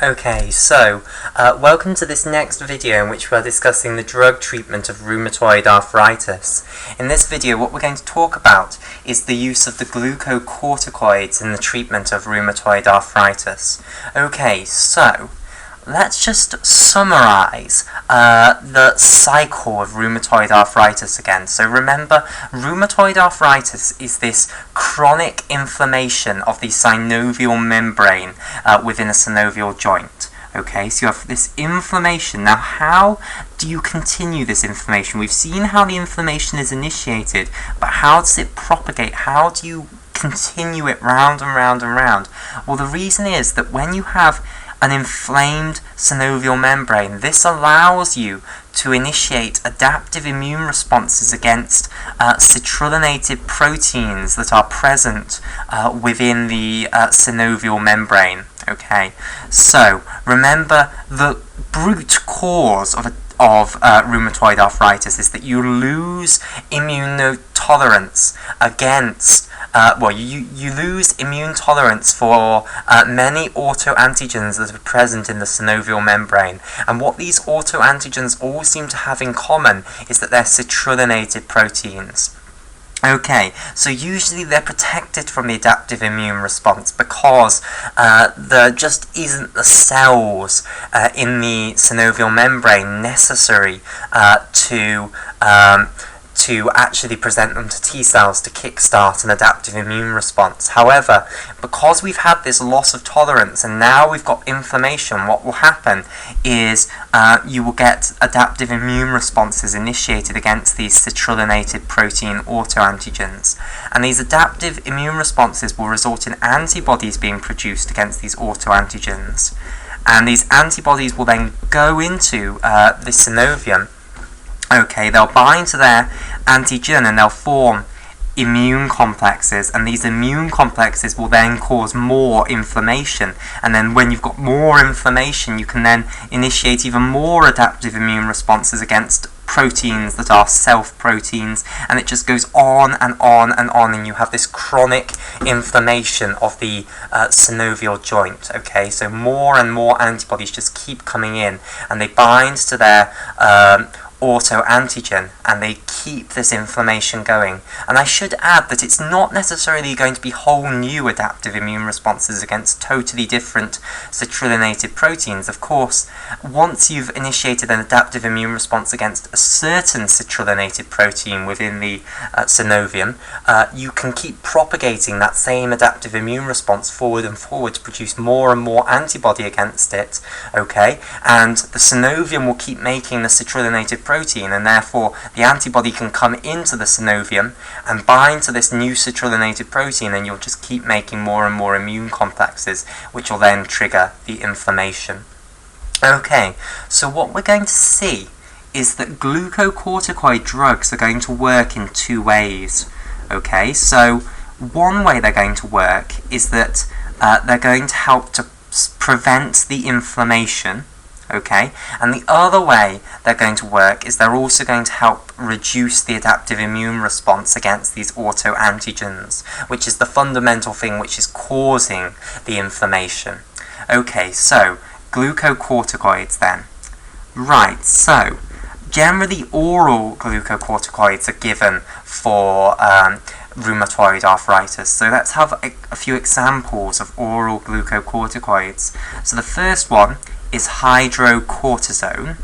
Okay, so welcome to this next video in which we're discussing the drug treatment of rheumatoid arthritis. In this video what we're going to talk about is the use of the glucocorticoids in the treatment of rheumatoid arthritis. Okay, so let's just summarize the cycle of rheumatoid arthritis again. So remember, rheumatoid arthritis is this chronic inflammation of the synovial membrane within a synovial joint. Okay, so you have this inflammation. Now, how do you continue this inflammation? We've seen how the inflammation is initiated, but how does it propagate? How do you continue it round and round and round? Well, the reason is that when you have an inflamed synovial membrane, this allows you to initiate adaptive immune responses against citrullinated proteins that are present within the synovial membrane. Okay, so remember, the root cause of rheumatoid arthritis is that you lose immunotolerance against you lose immune tolerance for many autoantigens that are present in the synovial membrane. And what these autoantigens all seem to have in common is that they're citrullinated proteins. Okay, so usually they're protected from the adaptive immune response because there just isn't the cells in the synovial membrane necessary to actually present them to T cells to kickstart an adaptive immune response. However, because we've had this loss of tolerance and now we've got inflammation, what will happen is you will get adaptive immune responses initiated against these citrullinated protein autoantigens. And these adaptive immune responses will result in antibodies being produced against these autoantigens. And these antibodies will then go into the synovium. Okay, they'll bind to their antigen and they'll form immune complexes, and these immune complexes will then cause more inflammation, and then when you've got more inflammation you can then initiate even more adaptive immune responses against proteins that are self-proteins, and it just goes on and on and on, and you have this chronic inflammation of the synovial joint. Okay, so more and more antibodies just keep coming in and they bind to their autoantigen and they keep this inflammation going. And I should add that it's not necessarily going to be whole new adaptive immune responses against totally different citrullinated proteins. Of course, once you've initiated an adaptive immune response against a certain citrullinated protein within the synovium, you can keep propagating that same adaptive immune response forward and forward to produce more and more antibody against it. Okay, and the synovium will keep making the citrullinated protein, and therefore the antibody can come into the synovium and bind to this new citrullinated protein, and you'll just keep making more and more immune complexes, which will then trigger the inflammation. Okay, so what we're going to see is that glucocorticoid drugs are going to work in two ways. Okay, so one way they're going to work is that they're going to help to prevent the inflammation. Okay, and the other way they're going to work is they're also going to help reduce the adaptive immune response against these autoantigens, which is the fundamental thing which is causing the inflammation. Okay, so glucocorticoids then. Right, so generally oral glucocorticoids are given for rheumatoid arthritis. So let's have a few examples of oral glucocorticoids. So the first one is hydrocortisone.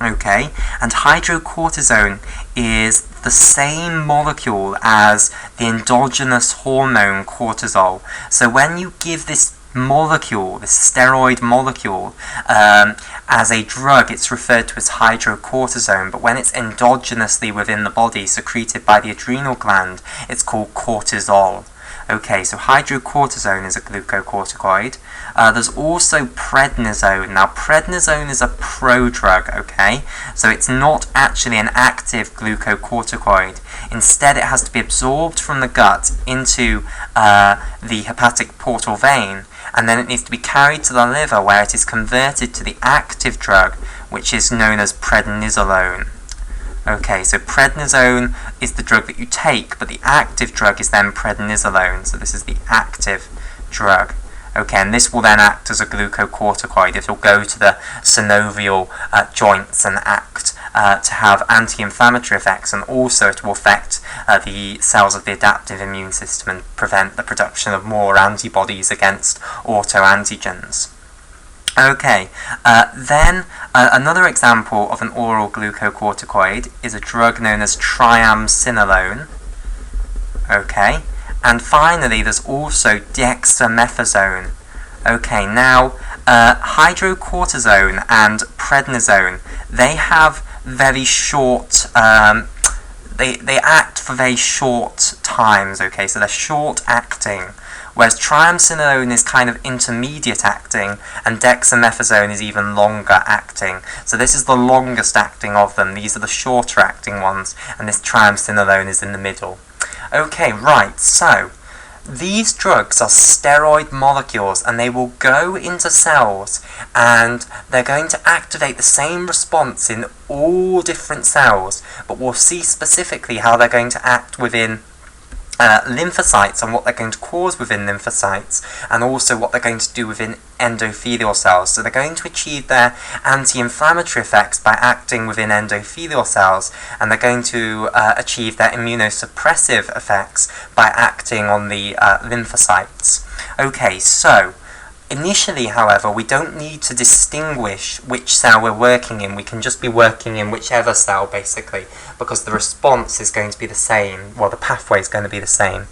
Okay, and hydrocortisone is the same molecule as the endogenous hormone cortisol. So when you give this molecule, this steroid molecule, as a drug, it's referred to as hydrocortisone, but when it's endogenously within the body, secreted by the adrenal gland, it's called cortisol. Okay, so hydrocortisone is a glucocorticoid. There's also prednisone. Now, prednisone is a prodrug, okay? So it's not actually an active glucocorticoid. Instead, it has to be absorbed from the gut into the hepatic portal vein, and then it needs to be carried to the liver where it is converted to the active drug, which is known as prednisolone. Okay, so prednisone is the drug that you take, but the active drug is then prednisolone. So this is the active drug. Okay, and this will then act as a glucocorticoid. It will go to the synovial joints and act to have anti-inflammatory effects, and also it will affect the cells of the adaptive immune system and prevent the production of more antibodies against autoantigens. Okay, then another example of an oral glucocorticoid is a drug known as Triamcinolone. Okay, and finally there's also Dexamethasone. Okay, now Hydrocortisone and Prednisone, they have very short, they act for very short times, okay, so they're short acting, whereas Triamcinolone is kind of intermediate acting, and Dexamethasone is even longer acting. So this is the longest acting of them, these are the shorter acting ones, and this Triamcinolone is in the middle. Okay, right, so these drugs are steroid molecules, and they will go into cells and they're going to activate the same response in all different cells, but we'll see specifically how they're going to act within lymphocytes and what they're going to cause within lymphocytes, and also what they're going to do within endothelial cells. So they're going to achieve their anti-inflammatory effects by acting within endothelial cells, and they're going to achieve their immunosuppressive effects by acting on the lymphocytes. Okay, so initially, however, we don't need to distinguish which cell we're working in. We can just be working in whichever cell, basically, because the response is going to be the same. Well, the pathway is going to be the same.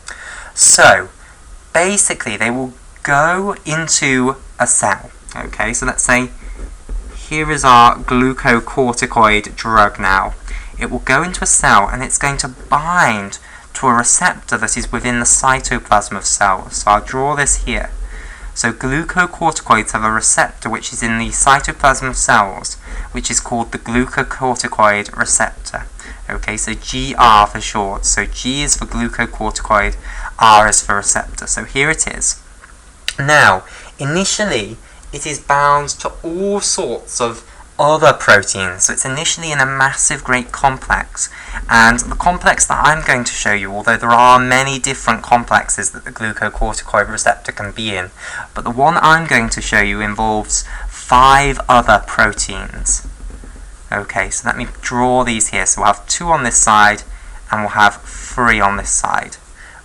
So, basically, they will go into a cell. Okay, so let's say here is our glucocorticoid drug now. It will go into a cell, and it's going to bind to a receptor that is within the cytoplasm of cells. So I'll draw this here. So glucocorticoids have a receptor which is in the cytoplasm of cells, which is called the glucocorticoid receptor. Okay, so GR for short. So G is for glucocorticoid, R is for receptor. So here it is. Now, initially, it is bound to all sorts of other proteins. So it's initially in a massive great complex, and the complex that I'm going to show you, although there are many different complexes that the glucocorticoid receptor can be in, but the one I'm going to show you involves 5 other proteins. Okay, so let me draw these here. So we'll have 2 on this side and we'll have 3 on this side.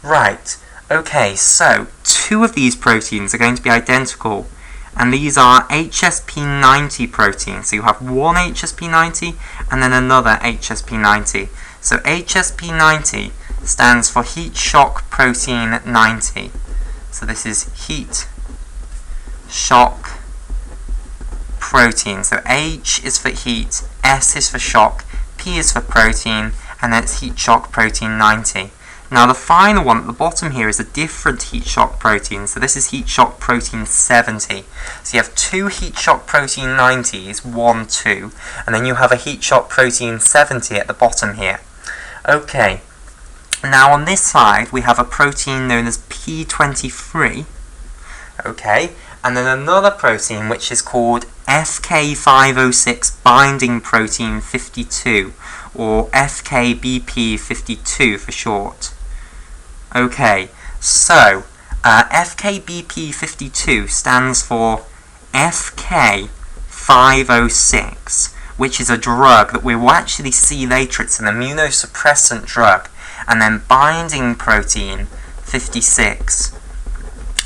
Right, okay, so 2 of these proteins are going to be identical, and these are HSP90 proteins. So you have one HSP90 and then another HSP90. So HSP90 stands for heat shock protein 90. So this is heat shock protein. So H is for heat, S is for shock, P is for protein, and then it's heat shock protein 90. Now the final one at the bottom here is a different heat shock protein, so this is heat shock protein 70. So you have 2 heat shock protein 90s, 1, 2, and then you have a heat shock protein 70 at the bottom here. Okay, now on this side we have a protein known as P23, okay, and then another protein which is called FK506 binding protein 52, or FKBP52 for short. Okay, so FKBP52 stands for FK506, which is a drug that we will actually see later. It's an immunosuppressant drug, and then binding protein 56.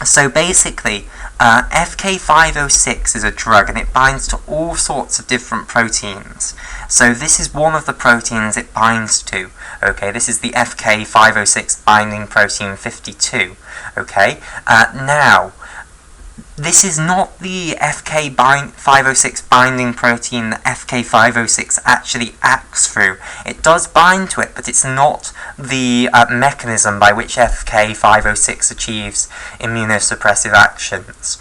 So basically, FK506 is a drug, and it binds to all sorts of different proteins. So this is one of the proteins it binds to. Okay, this is the FK506 binding protein 52. Okay, now, this is not the FK506 binding protein that FK506 actually acts through. It does bind to it, but it's not the mechanism by which FK506 achieves immunosuppressive actions.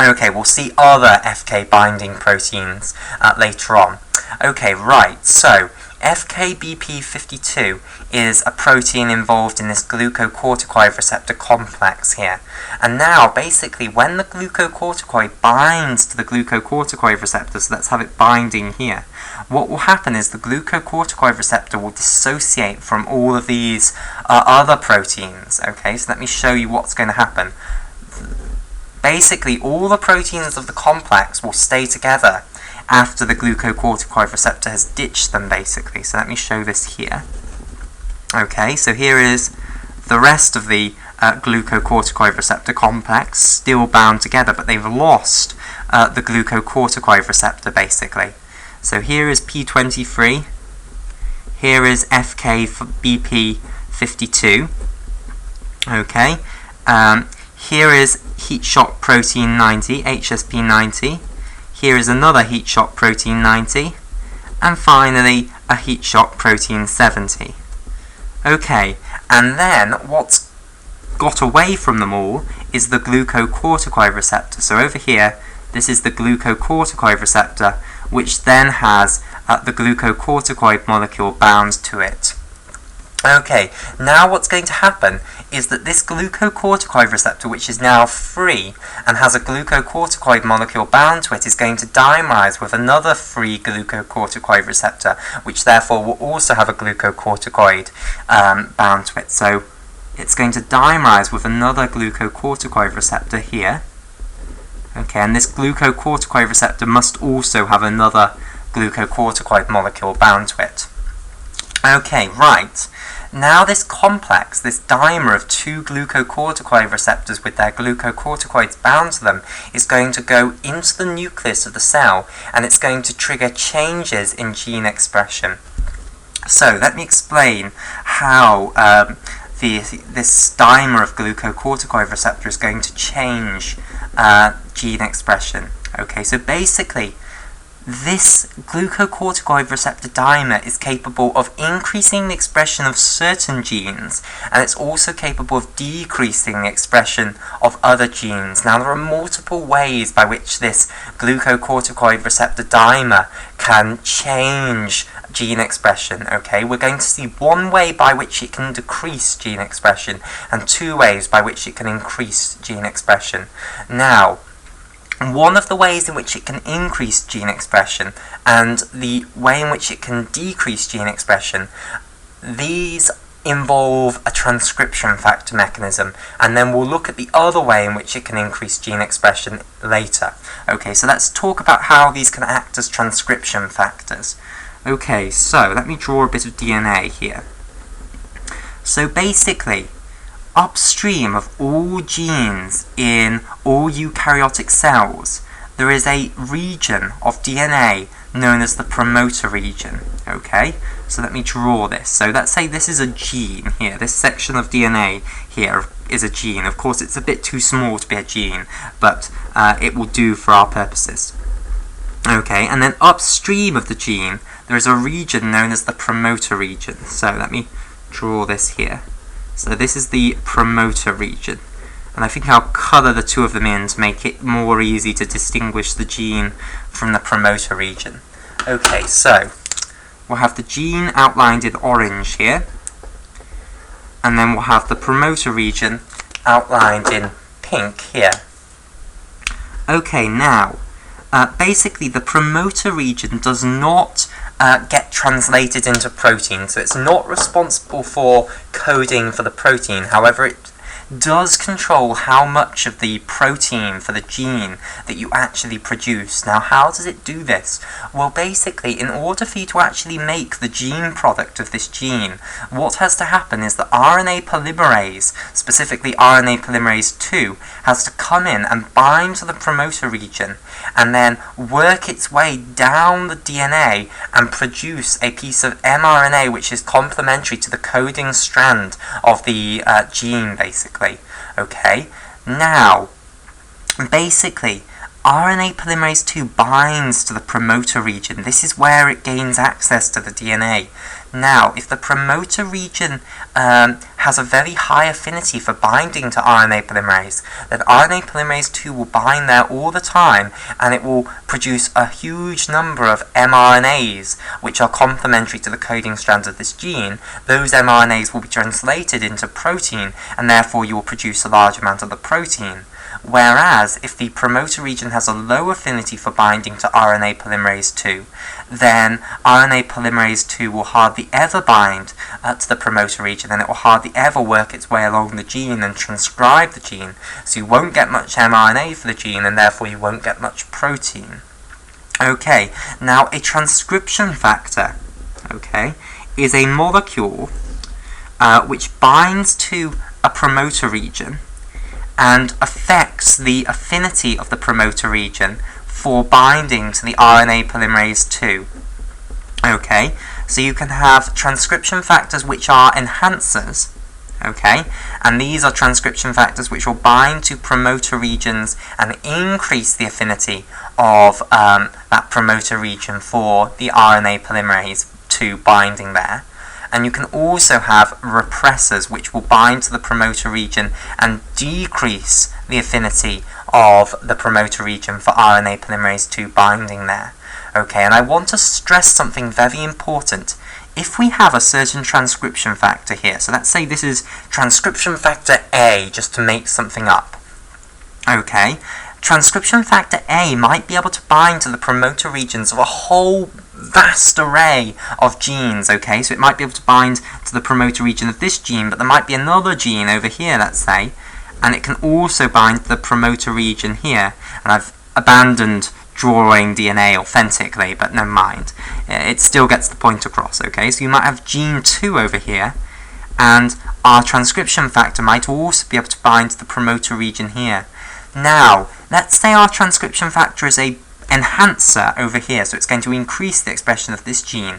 Okay, we'll see other FK binding proteins later on. Okay, right, so FKBP52 is a protein involved in this glucocorticoid receptor complex here. And now, basically, when the glucocorticoid binds to the glucocorticoid receptor, so let's have it binding here, what will happen is the glucocorticoid receptor will dissociate from all of these other proteins. Okay, so let me show you what's going to happen. basically all the proteins of the complex will stay together after the glucocorticoid receptor has ditched them, basically. So let me show this here. Okay, so here is the rest of the glucocorticoid receptor complex still bound together, but they've lost the glucocorticoid receptor, basically. So here is P23, here is FKBP52, okay, here is heat shock protein 90, HSP90, here is another heat shock protein 90, and finally a heat shock protein 70. Okay, and then what's got away from them all is the glucocorticoid receptor. So over here, this is the glucocorticoid receptor, which then has the glucocorticoid molecule bound to it. Okay, now what's going to happen is that this glucocorticoid receptor, which is now free and has a glucocorticoid molecule bound to it, is going to dimerize with another free glucocorticoid receptor, which therefore will also have a glucocorticoid bound to it. So it's going to dimerize with another glucocorticoid receptor here. Okay, and this glucocorticoid receptor must also have another glucocorticoid molecule bound to it. Okay, right. Now this complex, this dimer of two glucocorticoid receptors with their glucocorticoids bound to them, is going to go into the nucleus of the cell, and it's going to trigger changes in gene expression. So let me explain how this dimer of glucocorticoid receptor is going to change gene expression. Okay, so basically, this glucocorticoid receptor dimer is capable of increasing the expression of certain genes, and it's also capable of decreasing the expression of other genes. Now, there are multiple ways by which this glucocorticoid receptor dimer can change gene expression. Okay, we're going to see one way by which it can decrease gene expression, and two ways by which it can increase gene expression. Now, one of the ways in which it can increase gene expression and the way in which it can decrease gene expression, these involve a transcription factor mechanism, and then we'll look at the other way in which it can increase gene expression later. Okay, so let's talk about how these can act as transcription factors. Okay, so let me draw a bit of DNA here. So basically, upstream of all genes in all eukaryotic cells, there is a region of DNA known as the promoter region. Okay, so let me draw this. So let's say this is a gene here. This section of DNA here is a gene. Of course, it's a bit too small to be a gene, but it will do for our purposes. Okay, and then upstream of the gene, there is a region known as the promoter region. So let me draw this here. So this is the promoter region, and I think I'll colour the two of them in to make it more easy to distinguish the gene from the promoter region. Okay, so we'll have the gene outlined in orange here, and then we'll have the promoter region outlined in pink here. Okay, now, basically the promoter region does not get translated into protein, so it's not responsible for coding for the protein. However, it does control how much of the protein for the gene that you actually produce. Now, how does it do this? Well, basically, in order for you to actually make the gene product of this gene, what has to happen is that RNA polymerase, specifically RNA polymerase 2, has to come in and bind to the promoter region and then work its way down the DNA and produce a piece of mRNA which is complementary to the coding strand of the gene, basically. Okay, now, basically, RNA polymerase 2 binds to the promoter region. This is where it gains access to the DNA. Now, if the promoter region has a very high affinity for binding to RNA polymerase, then RNA polymerase 2 will bind there all the time, and it will produce a huge number of mRNAs, which are complementary to the coding strands of this gene. Those mRNAs will be translated into protein, and therefore you will produce a large amount of the protein. Whereas, if the promoter region has a low affinity for binding to RNA polymerase II, then RNA polymerase II will hardly ever bind to the promoter region, and it will hardly ever work its way along the gene and transcribe the gene. So you won't get much mRNA for the gene, and therefore you won't get much protein. Okay, now a transcription factor, okay, is a molecule which binds to a promoter region and affects the affinity of the promoter region for binding to the RNA polymerase II. Okay, so you can have transcription factors which are enhancers, okay, and these are transcription factors which will bind to promoter regions and increase the affinity of that promoter region for the RNA polymerase II binding there. And you can also have repressors which will bind to the promoter region and decrease the affinity of the promoter region for RNA polymerase II binding there. Okay, and I want to stress something very important. If we have a certain transcription factor here, so let's say this is transcription factor A, just to make something up. Okay, transcription factor A might be able to bind to the promoter regions of a whole vast array of genes, okay? So it might be able to bind to the promoter region of this gene, but there might be another gene over here, let's say, and it can also bind to the promoter region here. And I've abandoned drawing DNA authentically, but never mind. It still gets the point across, okay? So you might have gene 2 over here, and our transcription factor might also be able to bind to the promoter region here. Now, let's say our transcription factor is a enhancer over here, so it's going to increase the expression of this gene.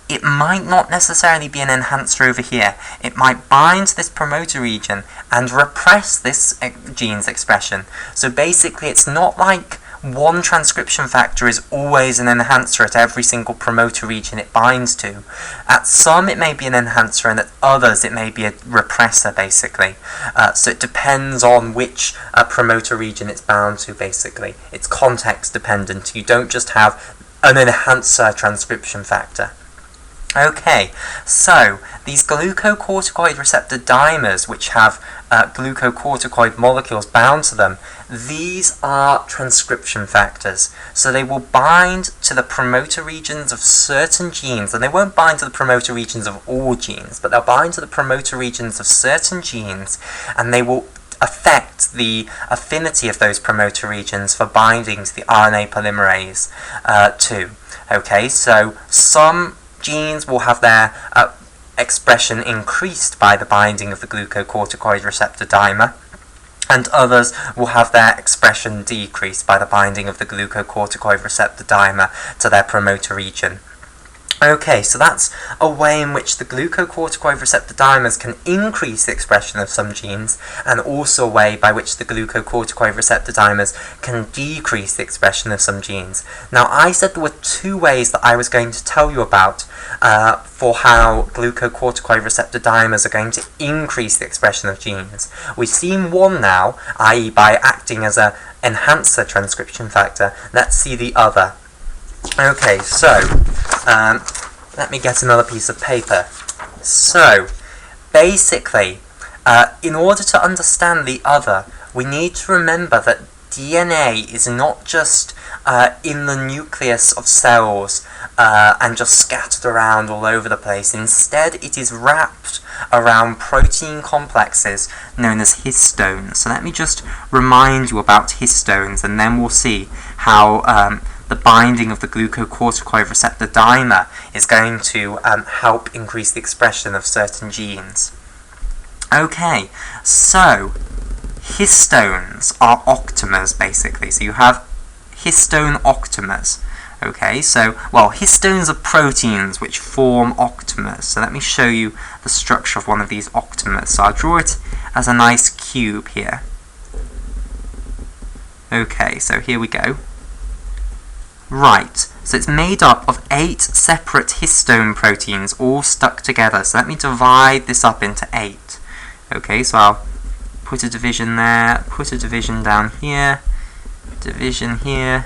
It might not necessarily be an enhancer over here. It might bind to this promoter region and repress this gene's expression. So basically, it's not like one transcription factor is always an enhancer at every single promoter region it binds to. At some it may be an enhancer, and at others it may be a repressor, basically. So it depends on which promoter region it's bound to, basically. It's context dependent. You don't just have an enhancer transcription factor. Okay, so these glucocorticoid receptor dimers, which have glucocorticoid molecules bound to them, these are transcription factors. So they will bind to the promoter regions of certain genes, and they won't bind to the promoter regions of all genes, but they'll bind to the promoter regions of certain genes, and they will affect the affinity of those promoter regions for binding to the RNA polymerase II. Okay, so some genes will have their expression increased by the binding of the glucocorticoid receptor dimer, and others will have their expression decreased by the binding of the glucocorticoid receptor dimer to their promoter region. Okay, so that's a way in which the glucocorticoid receptor dimers can increase the expression of some genes, and also a way by which the glucocorticoid receptor dimers can decrease the expression of some genes. Now, I said there were two ways that I was going to tell you about for how glucocorticoid receptor dimers are going to increase the expression of genes. We've seen one now, i.e. by acting as an enhancer transcription factor. Let's see the other. Okay, so let me get another piece of paper. So, basically, in order to understand the other, we need to remember that DNA is not just in the nucleus of cells and just scattered around all over the place. Instead, it is wrapped around protein complexes known as histones. So let me just remind you about histones, and then we'll see how the binding of the glucocorticoid receptor dimer is going to help increase the expression of certain genes. Okay, so histones are octamers, basically. So you have histone octamers. Okay, so, well, histones are proteins which form octamers. So let me show you the structure of one of these octamers. So I'll draw it as a nice cube here. Okay, so here we go. Right, so it's made up of 8 separate histone proteins all stuck together. So let me divide this up into 8. Okay, so I'll put a division there, put a division down here, division here,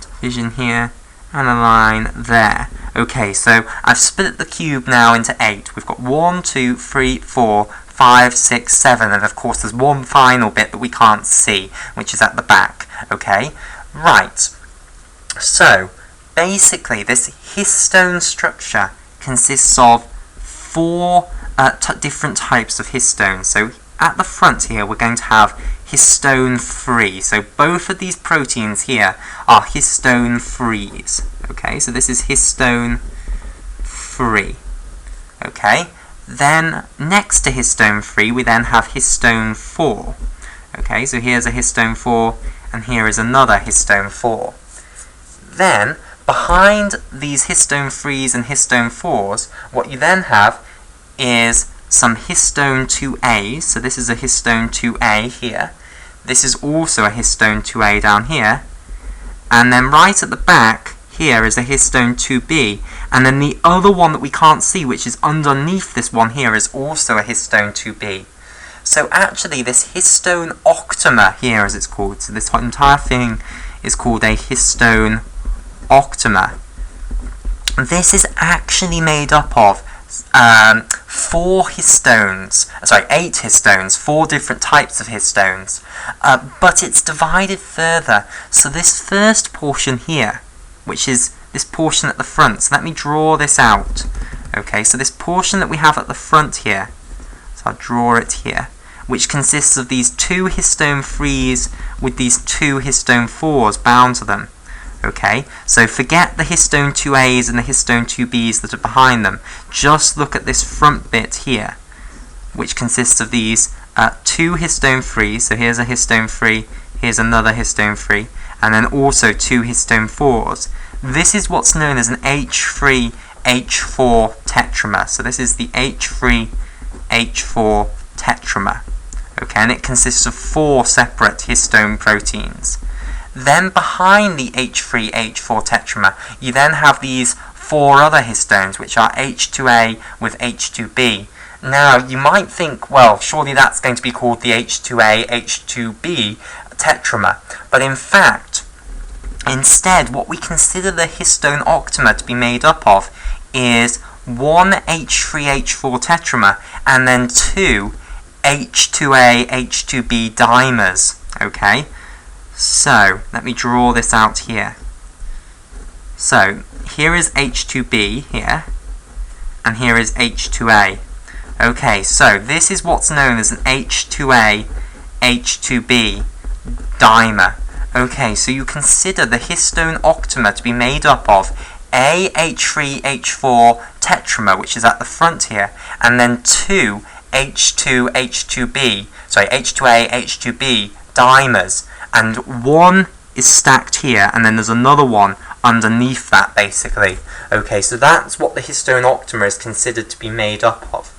division here, and a line there. Okay, so I've split the cube now into 8. We've got 1, 2, 3, 4, 5, 6, 7, and of course there's one final bit that we can't see, which is at the back. Okay, right. So basically, this histone structure consists of 4 different types of histones. So at the front here, we're going to have histone free. So both of these proteins here are histone frees. Okay, so this is histone free. Okay, then next to histone free, we then have histone 4. Okay, so here's a histone 4, and here is another histone 4. Then, behind these histone 3s and histone 4s, what you then have is some histone 2As. So this is a histone 2A here. This is also a histone 2A down here. And then right at the back, here is a histone 2B. And then the other one that we can't see, which is underneath this one here, is also a histone 2B. So actually, this histone octamer here, as it's called, so this entire thing is called a histone octamer. This is actually made up of 8 histones, 4 different types of histones, but it's divided further. So this first portion here, which is this portion at the front, so let me draw this out. Okay, so this portion that we have at the front here, so I'll draw it here, which consists of these 2 histone 3s with these 2 histone 4s bound to them. Okay, so forget the histone 2As and the histone 2Bs that are behind them. Just look at this front bit here, which consists of these 2 histone 3s. So here's a histone 3, here's another histone 3, and then also 2 histone 4s. This is what's known as an H3H4 tetramer. So this is the H3H4 tetramer. Okay, and it consists of 4 separate histone proteins. Then behind the H3H4 tetramer, you then have these 4 other histones, which are H2A with H2B. Now, you might think, well, surely that's going to be called the H2A, H2B tetramer. But in fact, instead, what we consider the histone octamer to be made up of is 1 H3H4 tetramer and then 2 H2A, H2B dimers. Okay? So, let me draw this out here. So, here is H2B here, and here is H2A. Okay, so this is what's known as an H2A, H2B dimer. Okay, so you consider the histone octamer to be made up of a H3H4 tetramer, which is at the front here, and then 2 H2A, H2B dimers. And 1 is stacked here, and then there's another one underneath that, basically. Okay, so that's what the histone octamer is considered to be made up of.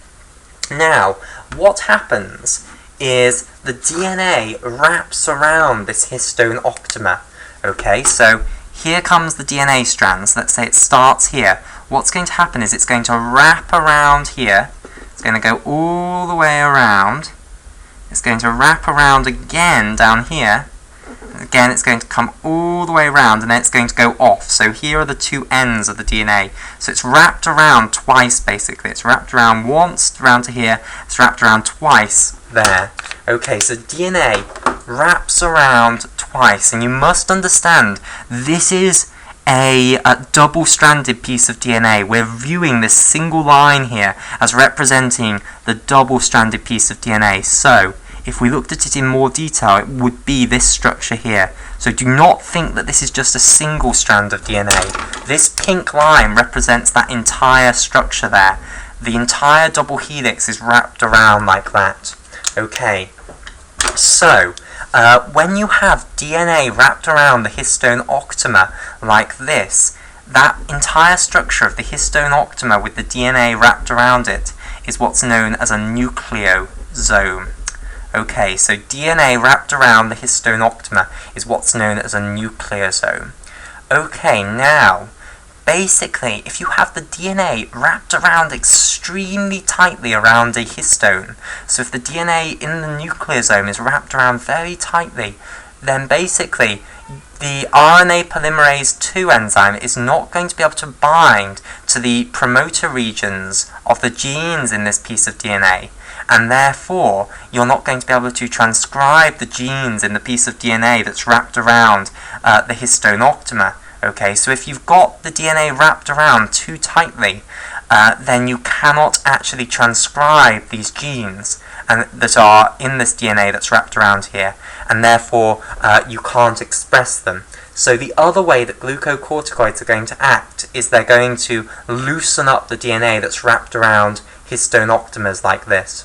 Now, what happens is the DNA wraps around this histone octamer. Okay, so here comes the DNA strands. Let's say it starts here. What's going to happen is it's going to wrap around here. It's going to go all the way around. It's going to wrap around again down here. Again, it's going to come all the way around, and then it's going to go off. So here are the 2 ends of the DNA. So it's wrapped around twice, basically. It's wrapped around once, around to here. It's wrapped around twice there. Okay, so DNA wraps around twice, and you must understand this is a double-stranded piece of DNA. We're viewing this single line here as representing the double-stranded piece of DNA. So, if we looked at it in more detail, it would be this structure here. So do not think that this is just a single strand of DNA. This pink line represents that entire structure there. The entire double helix is wrapped around like that. Okay, so when you have DNA wrapped around the histone octamer like this, that entire structure of the histone octamer with the DNA wrapped around it is what's known as a nucleosome. Okay, so DNA wrapped around the histone octamer is what's known as a nucleosome. Okay, now, basically, if you have the DNA wrapped around extremely tightly around a histone, so if the DNA in the nucleosome is wrapped around very tightly, then basically the RNA polymerase II enzyme is not going to be able to bind to the promoter regions of the genes in this piece of DNA. and therefore you're not going to be able to transcribe the genes in the piece of DNA that's wrapped around the histone octamer. Okay, so if you've got the DNA wrapped around too tightly, then you cannot actually transcribe these genes that are in this DNA that's wrapped around here, and therefore you can't express them. So the other way that glucocorticoids are going to act is they're going to loosen up the DNA that's wrapped around histone octamers like this.